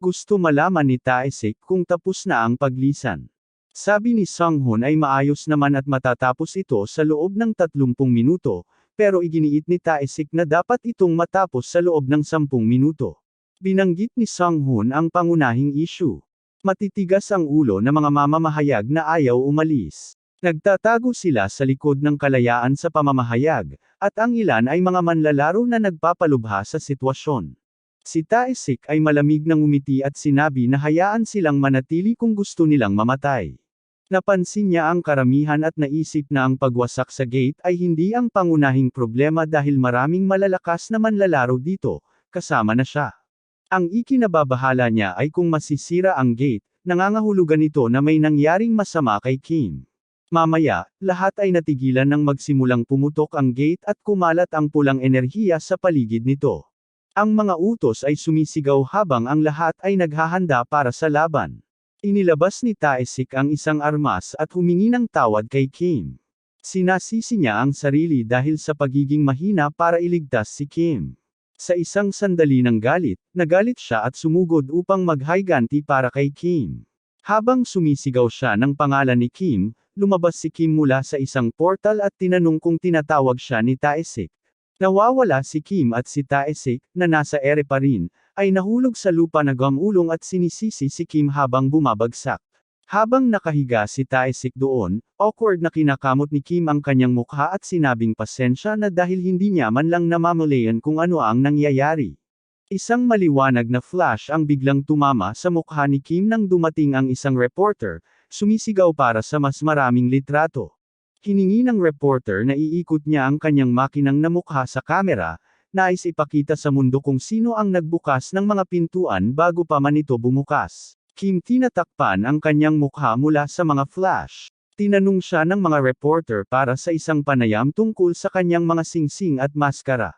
Gusto malaman ni Taesik kung tapos na ang paglisan. Sabi ni Songhun ay maayos naman at matatapos ito sa loob ng 30 minuto, pero iginiit ni Taesik na dapat itong matapos sa loob ng 10 minuto. Binanggit ni Songhun ang pangunahing issue. Matitigas ang ulo ng mga mamamahayag na ayaw umalis. Nagtatago sila sa likod ng kalayaan sa pamamahayag, at ang ilan ay mga manlalaro na nagpapalubha sa sitwasyon. Si Taesik ay malamig na ngumiti at sinabi na hayaan silang manatili kung gusto nilang mamatay. Napansin niya ang karamihan at naisip na ang pagwasak sa gate ay hindi ang pangunahing problema dahil maraming malalakas na manlalaro dito, kasama na siya. Ang ikinababahala niya ay kung masisira ang gate, nangangahulugan ito na may nangyaring masama kay Kim. Mamaya, lahat ay natigilan nang magsimulang pumutok ang gate at kumalat ang pulang enerhiya sa paligid nito. Ang mga utos ay sumisigaw habang ang lahat ay naghahanda para sa laban. Inilabas ni Taesik ang isang armas at humingi ng tawad kay Kim. Sinasisi niya ang sarili dahil sa pagiging mahina para iligtas si Kim. Sa isang sandali ng galit, nagalit siya at sumugod upang maghayganti para kay Kim. Habang sumisigaw siya ng pangalan ni Kim, lumabas si Kim mula sa isang portal at tinanong kung tinatawag siya ni Taesik. Nawawala si Kim at si Taesik, na nasa ere pa rin, ay nahulog sa lupa na gamulong at sinisisi si Kim habang bumabagsak. Habang nakahiga si Taesik doon, awkward na kinakamot ni Kim ang kanyang mukha at sinabing pasensya na dahil hindi niya man lang namamalayan kung ano ang nangyayari. Isang maliwanag na flash ang biglang tumama sa mukha ni Kim nang dumating ang isang reporter, sumisigaw para sa mas maraming litrato. Hiningi ng reporter na iikot niya ang kanyang makinang na mukha sa kamera, nais ipakita sa mundo kung sino ang nagbukas ng mga pintuan bago pa man ito bumukas. Kim tinatakpan ang kanyang mukha mula sa mga flash. Tinanong siya ng mga reporter para sa isang panayam tungkol sa kanyang mga singsing at maskara.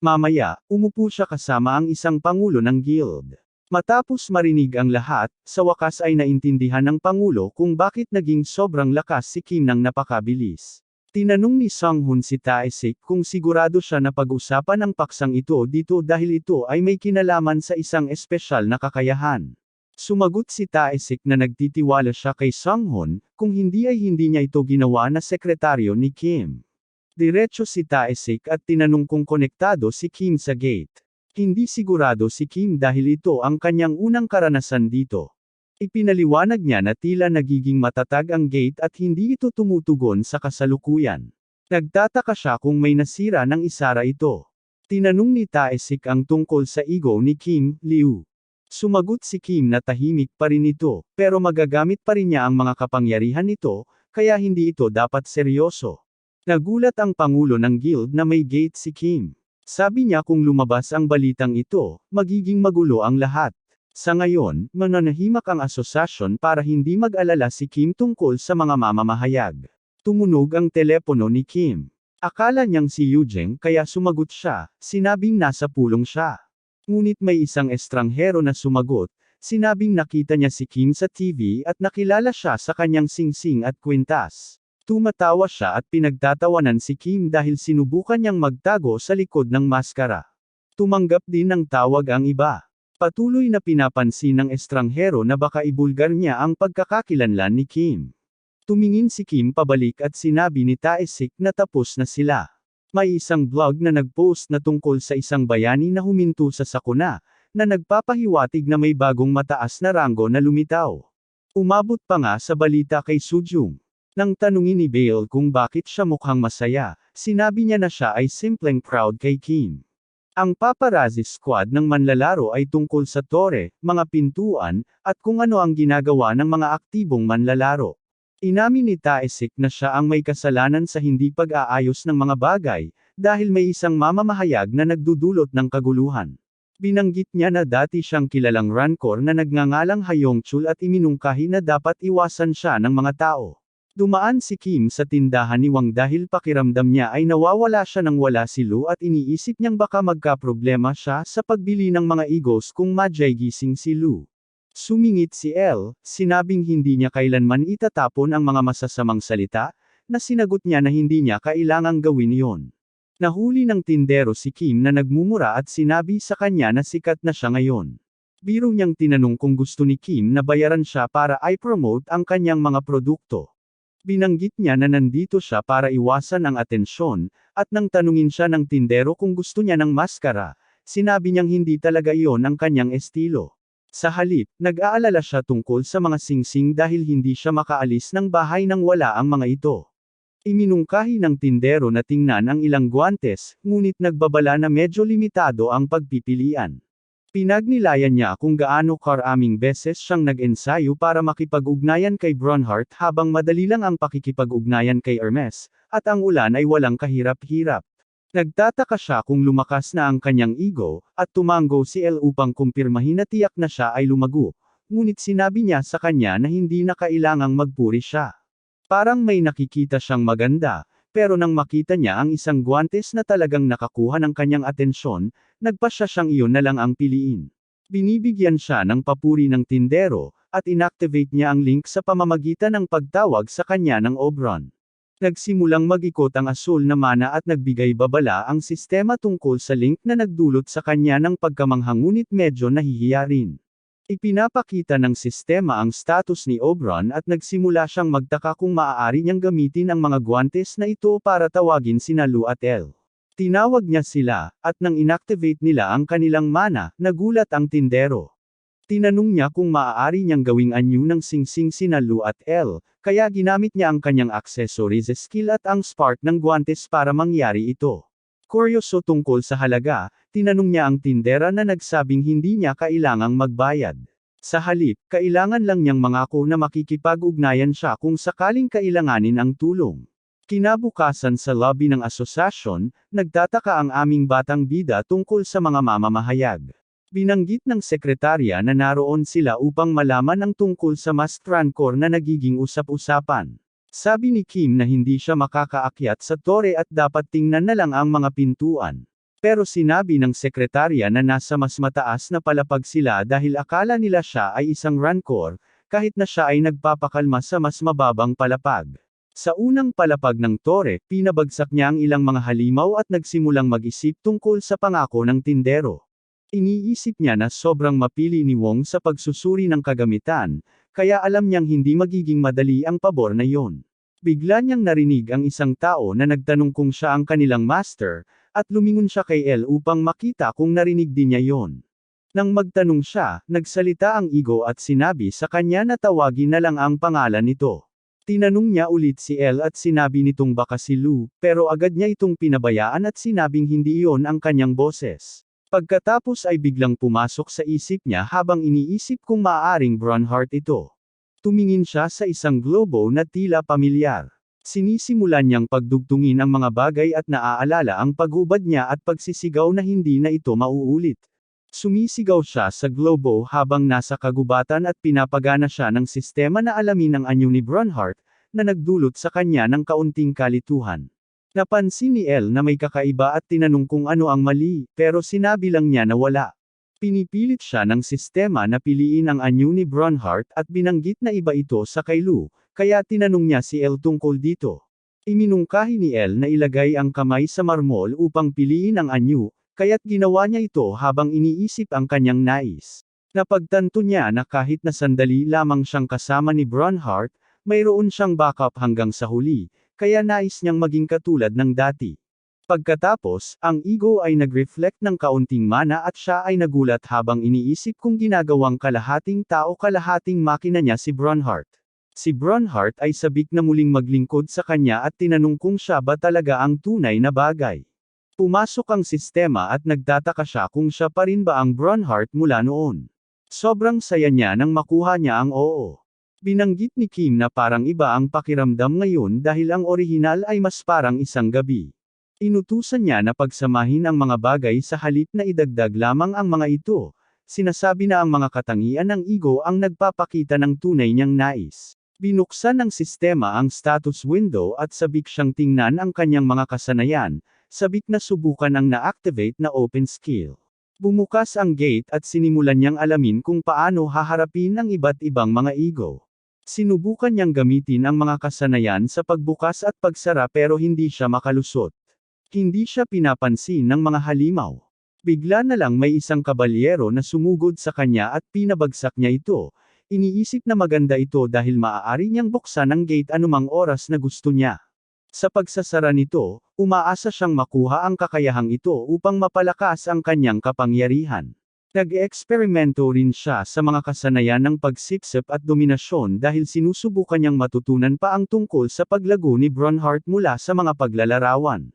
Mamaya, umupo siya kasama ang isang pangulo ng guild. Matapos marinig ang lahat, sa wakas ay naintindihan ng Pangulo kung bakit naging sobrang lakas si Kim nang napakabilis. Tinanong ni Songhun si Taesik kung sigurado siya na pag-usapan ang paksang ito dito dahil ito ay may kinalaman sa isang espesyal na kakayahan. Sumagot si Taesik na nagtitiwala siya kay Songhun, kung hindi ay hindi niya ito ginawa na sekretaryo ni Kim. Diretso si Taesik at tinanong kung konektado si Kim sa gate. Hindi sigurado si Kim dahil ito ang kanyang unang karanasan dito. Ipinaliwanag niya na tila nagiging matatag ang gate at hindi ito tumutugon sa kasalukuyan. Nagtataka siya kung may nasira ng isara ito. Tinanong ni Taesik ang tungkol sa ego ni Kim, Liu. Sumagot si Kim na tahimik pa rin ito, pero magagamit pa rin niya ang mga kapangyarihan nito, kaya hindi ito dapat seryoso. Nagulat ang Pangulo ng Guild na may gate si Kim. Sabi niya kung lumabas ang balitang ito, magiging magulo ang lahat. Sa ngayon, mananahimak ang asosasyon para hindi mag-alala si Kim tungkol sa mga mamamahayag. Tumunog ang telepono ni Kim. Akala niyang si Yujing kaya sumagot siya, sinabing nasa pulong siya. Ngunit may isang estranghero na sumagot, sinabing nakita niya si Kim sa TV at nakilala siya sa kanyang singsing at kwintas. Tumatawa siya at pinagtatawanan si Kim dahil sinubukan niyang magtago sa likod ng maskara. Tumanggap din ng tawag ang iba. Patuloy na pinapansin ng estranghero na baka ibulgar niya ang pagkakakilanlan ni Kim. Tumingin si Kim pabalik at sinabi ni Taesik na tapos na sila. May isang blog na nagpost na tungkol sa isang bayani na huminto sa sakuna, na nagpapahiwatig na may bagong mataas na ranggo na lumitaw. Umabot pa nga sa balita kay Sujung. Nang tanungin ni Bale kung bakit siya mukhang masaya, sinabi niya na siya ay simpleng proud kay Kim. Ang paparazzi squad ng manlalaro ay tungkol sa tore, mga pintuan, at kung ano ang ginagawa ng mga aktibong manlalaro. Inamin ni Taesik na siya ang may kasalanan sa hindi pag-aayos ng mga bagay, dahil may isang mamamahayag na nagdudulot ng kaguluhan. Binanggit niya na dati siyang kilalang rancor na nagngangalang Hayongchul at iminungkahi na dapat iwasan siya ng mga tao. Dumaan si Kim sa tindahan ni Wang dahil pakiramdam niya ay nawawala siya nang wala si Lu at iniisip niyang baka magkaproblema siya sa pagbili ng mga egos kung madyay gising si Lu. Sumingit si Elle, sinabing hindi niya kailanman itatapon ang mga masasamang salita, na sinagot niya na hindi niya kailangang gawin iyon. Nahuli ng tindero si Kim na nagmumura at sinabi sa kanya na sikat na siya ngayon. Biro niyang tinanong kung gusto ni Kim na bayaran siya para i-promote ang kanyang mga produkto. Binanggit niya na nandito siya para iwasan ang atensyon, at nang tanungin siya ng tindero kung gusto niya ng maskara, sinabi niyang hindi talaga iyon ang kanyang estilo. Sa halip, nag-aalala siya tungkol sa mga singsing dahil hindi siya makaalis ng bahay nang wala ang mga ito. Iminungkahi ng tindero na tingnan ang ilang guwantes, ngunit nagbabala na medyo limitado ang pagpipilian. Pinagnilayan niya kung gaano karaming beses siyang nag-ensayo para makipag-ugnayan kay Bronhart habang madali lang ang pakikipag-ugnayan kay Hermes, at ang ulan ay walang kahirap-hirap. Nagtataka siya kung lumakas na ang kanyang ego, at tumango si Elle upang kumpirmahin na tiyak na siya ay lumago, ngunit sinabi niya sa kanya na hindi na kailangang magpuri siya. Parang may nakikita siyang maganda, pero nang makita niya ang isang guwantes na talagang nakakuha ng kanyang atensyon, nagpasya siyang iyon na lang ang piliin. Binibigyan siya ng papuri ng tindero, at inactivate niya ang link sa pamamagitan ng pagtawag sa kanya ng Obron. Nagsimulang mag-ikot ang asul na mana at nagbigay babala ang sistema tungkol sa link na nagdulot sa kanya ng pagkamangha ngunit medyo nahihiya rin. Ipinapakita ng sistema ang status ni Obron at nagsimula siyang magtaka kung maaari niyang gamitin ang mga guwantes na ito para tawagin sina Lou at Elle. Tinawag niya sila, at nang inactivate nila ang kanilang mana, nagulat ang tindero. Tinanong niya kung maaari niyang gawing anyo ng singsing sina Lou at Elle, kaya ginamit niya ang kanyang accessories skill at ang spark ng guwantes para mangyari ito. Kuryoso tungkol sa halaga, tinanong niya ang tindera na nagsabing hindi niya kailangang magbayad. Sa halip, kailangan lang niyang mangako na makikipag-ugnayan siya kung sakaling kailanganin ang tulong. Kinabukasan sa lobby ng asosasyon, nagtataka ang aming batang bida tungkol sa mga mamamahayag. Binanggit ng sekretarya na naroon sila upang malaman ang tungkol sa mas trancor na nagiging usap-usapan. Sabi ni Kim na hindi siya makakaakyat sa tore at dapat tingnan na lang ang mga pintuan. Pero sinabi ng sekretarya na nasa mas mataas na palapag sila dahil akala nila siya ay isang rancor, kahit na siya ay nagpapakalma sa mas mababang palapag. Sa unang palapag ng tore, pinabagsak niya ang ilang mga halimaw at nagsimulang mag-isip tungkol sa pangako ng tindero. Iniisip niya na sobrang mapili ni Wong sa pagsusuri ng kagamitan, kaya alam niyang hindi magiging madali ang pabor na iyon. Bigla niyang narinig ang isang tao na nagtanong kung siya ang kanilang master, at lumingon siya kay Elle upang makita kung narinig din niya iyon. Nang magtanong siya, nagsalita ang ego at sinabi sa kanya na tawagin na lang ang pangalan nito. Tinanong niya ulit si Elle at sinabi nitong baka si Lou, pero agad niya itong pinabayaan at sinabing hindi iyon ang kanyang boses. Pagkatapos ay biglang pumasok sa isip niya habang iniisip kung maaaring Bronhart ito. Tumingin siya sa isang globo na tila pamilyar. Sinisimulan niyang pagdugtungin ang mga bagay at naaalala ang paghubad niya at pagsisigaw na hindi na ito mauulit. Sumisigaw siya sa globo habang nasa kagubatan at pinapagana siya ng sistema na alamin ang anyo ni Bronhart, na nagdulot sa kanya ng kaunting kalituhan. Napansin ni Elle na may kakaiba at tinanong kung ano ang mali, pero sinabi lang niya na wala. Pinipilit siya ng sistema na piliin ang anyo ni Bronhart at binanggit na iba ito sa kay Lou, kaya tinanong niya si Elle tungkol dito. Iminungkahi ni Elle na ilagay ang kamay sa marmol upang piliin ang anyo, kaya't ginawa niya ito habang iniisip ang kanyang nais. Napagtanto niya na kahit na sandali lamang siyang kasama ni Bronhart, mayroon siyang backup hanggang sa huli, kaya nais niyang maging katulad ng dati. Pagkatapos, ang ego ay nag-reflect ng kaunting mana at siya ay nagulat habang iniisip kung ginagawang kalahating tao kalahating makina niya si Bronhart. Si Bronhart ay sabik na muling maglingkod sa kanya at tinanong kung siya ba talaga ang tunay na bagay. Pumasok ang sistema at nagtataka siya kung siya pa rin ba ang Bronhart mula noon. Sobrang saya niya nang makuha niya ang oo. Binanggit ni Kim na parang iba ang pakiramdam ngayon dahil ang orihinal ay mas parang isang gabi. Inutusan niya na pagsamahin ang mga bagay sa halip na idagdag lamang ang mga ito. Sinasabi na ang mga katangian ng ego ang nagpapakita ng tunay niyang nais. Binuksan ng sistema ang status window at sabik siyang tingnan ang kanyang mga kasanayan, sabik na subukan ang na-activate na open skill. Bumukas ang gate at sinimulan niyang alamin kung paano haharapin ang iba't ibang mga ego. Sinubukan niyang gamitin ang mga kasanayan sa pagbukas at pagsara pero hindi siya makalusot. Hindi siya pinapansin ng mga halimaw. Bigla na lang may isang kabalyero na sumugod sa kanya at pinabagsak niya ito. Iniisip na maganda ito dahil maaari niyang buksan ang gate anumang oras na gusto niya. Sa pagsasara nito, umaasa siyang makuha ang kakayahang ito upang mapalakas ang kanyang kapangyarihan. Nag-eksperimento rin siya sa mga kasanayan ng pagsipsip at dominasyon dahil sinusubukan niyang matutunan pa ang tungkol sa paglago ni Bronhart mula sa mga paglalarawan.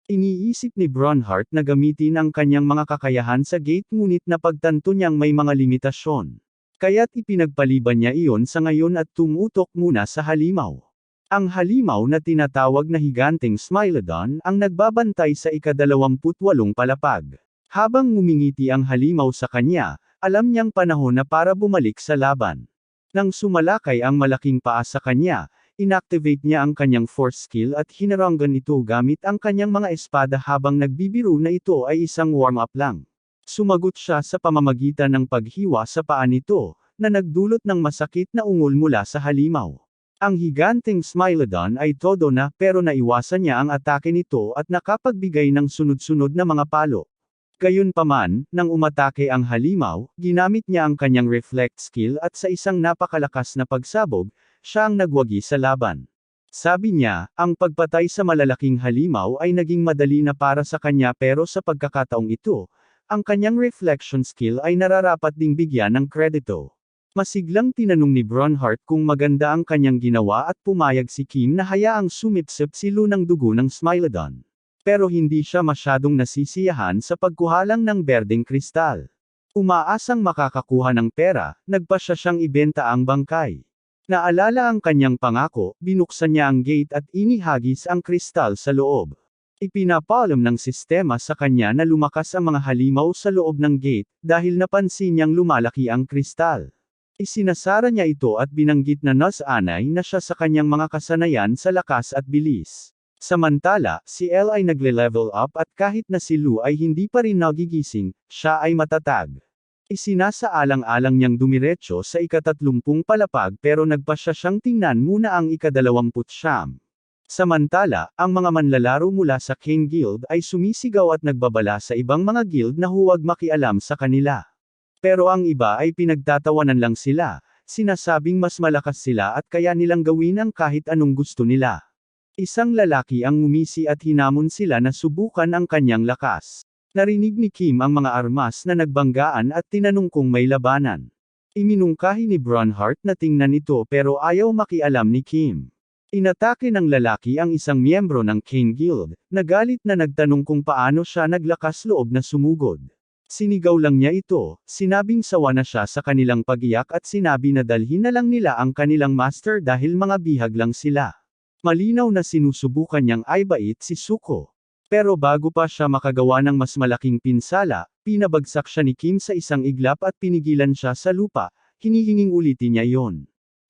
Iniisip ni Bronhart na gamitin ang kanyang mga kakayahan sa gate ngunit napagtanto niyang may mga limitasyon. Kaya't ipinagpaliban niya iyon sa ngayon at tumutok muna sa halimaw. Ang halimaw na tinatawag na higanteng Smilodon ang nagbabantay sa ika-28 palapag. Habang ngumingiti ang halimaw sa kanya, alam niyang panahon na para bumalik sa laban. Nang sumalakay ang malaking paa sa kanya, inactivate niya ang kanyang force skill at hinaranggan ito gamit ang kanyang mga espada habang nagbibiro na ito ay isang warm-up lang. Sumagot siya sa pamamagitan ng paghiwa sa paa nito, na nagdulot ng masakit na ungol mula sa halimaw. Ang higanteng Smilodon ay todo na pero naiwasan niya ang atake nito at nakapagbigay ng sunod-sunod na mga palo. Gayunpaman, nang umatake ang halimaw, ginamit niya ang kanyang reflect skill at sa isang napakalakas na pagsabog, siya ang nagwagi sa laban. Sabi niya, ang pagpatay sa malalaking halimaw ay naging madali na para sa kanya pero sa pagkakataong ito, ang kanyang reflection skill ay nararapat ding bigyan ng kredito. Masiglang tinanong ni Bronhart kung maganda ang kanyang ginawa at pumayag si Kim na hayaang sumipsip si Lu ng dugo ng Smilodon. Pero hindi siya masyadong nasisiyahan sa pagkuhalang ng berdeng kristal. Umaasang makakakuha ng pera, nagpasya siyang ibenta ang bangkay. Naalala ang kanyang pangako, binuksan niya ang gate at inihagis ang kristal sa loob. Ipinapaalam ng sistema sa kanya na lumakas ang mga halimaw sa loob ng gate, dahil napansin niyang lumalaki ang kristal. Isinasara niya ito at binanggit na nasanay na siya sa kanyang mga kasanayan sa lakas at bilis. Samantala, si Elle ay nagle-level up at kahit na si Lu ay hindi pa rin nagigising, siya ay matatag. Isinasaalang-alang niyang dumiretso sa ika-30 palapag pero nagpasya siyang tingnan muna ang ika-29. Samantala, ang mga manlalaro mula sa King Guild ay sumisigaw at nagbabala sa ibang mga guild na huwag makialam sa kanila. Pero ang iba ay pinagtatawanan lang sila, sinasabing mas malakas sila at kaya nilang gawin ang kahit anong gusto nila. Isang lalaki ang ngumisi at hinamon sila na subukan ang kanyang lakas. Narinig ni Kim ang mga armas na nagbanggaan at tinanong kung may labanan. Iminungkahi ni Bronhart na tingnan ito pero ayaw makialam ni Kim. Inatake ng lalaki ang isang miyembro ng King Guild, nagalit na nagtanong kung paano siya naglakas loob na sumugod. Sinigaw lang niya ito, sinabing sawa na siya sa kanilang pag-iyak at sinabi na dalhin na lang nila ang kanilang master dahil mga bihag lang sila. Malinaw na sinusubukan niyang aibait si Suko. Pero bago pa siya makagawa ng mas malaking pinsala, pinabagsak siya ni Kim sa isang iglap at pinigilan siya sa lupa, hinihinging ulitin niya yon.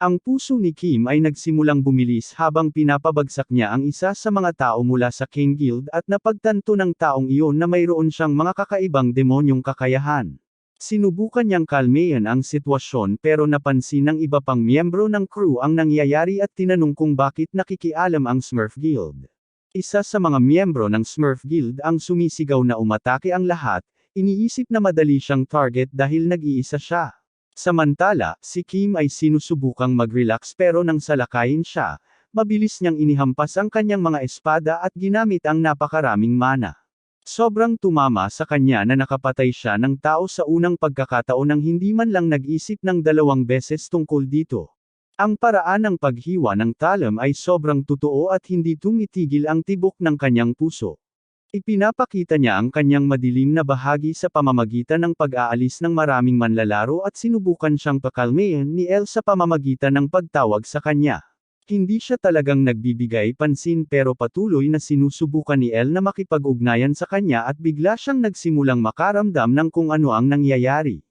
Ang puso ni Kim ay nagsimulang bumilis habang pinapabagsak niya ang isa sa mga tao mula sa King Guild at napagtanto ng taong iyon na mayroon siyang mga kakaibang demonyong kakayahan. Sinubukan niyang kalmeyan ang sitwasyon pero napansin ng iba pang miyembro ng crew ang nangyayari at tinanong kung bakit nakikialam ang Smurf Guild. Isa sa mga miyembro ng Smurf Guild ang sumisigaw na umatake ang lahat, iniisip na madali siyang target dahil nag-iisa siya. Samantala, si Kim ay sinusubukang mag-relax pero nang salakayin siya, mabilis niyang inihampas ang kanyang mga espada at ginamit ang napakaraming mana. Sobrang tumama sa kanya na nakapatay siya ng tao sa unang pagkakataon nang hindi man lang nag-isip ng 2 beses tungkol dito. Ang paraan ng paghiwa ng talam ay sobrang totoo at hindi tumitigil ang tibok ng kanyang puso. Ipinapakita niya ang kanyang madilim na bahagi sa pamamagitan ng pag-aalis ng maraming manlalaro at sinubukan siyang pakalmehin ni Elle sa pamamagitan ng pagtawag sa kanya. Hindi siya talagang nagbibigay pansin pero patuloy na sinusubukan ni Elle na makipag-ugnayan sa kanya at bigla siyang nagsimulang makaramdam ng kung ano ang nangyayari.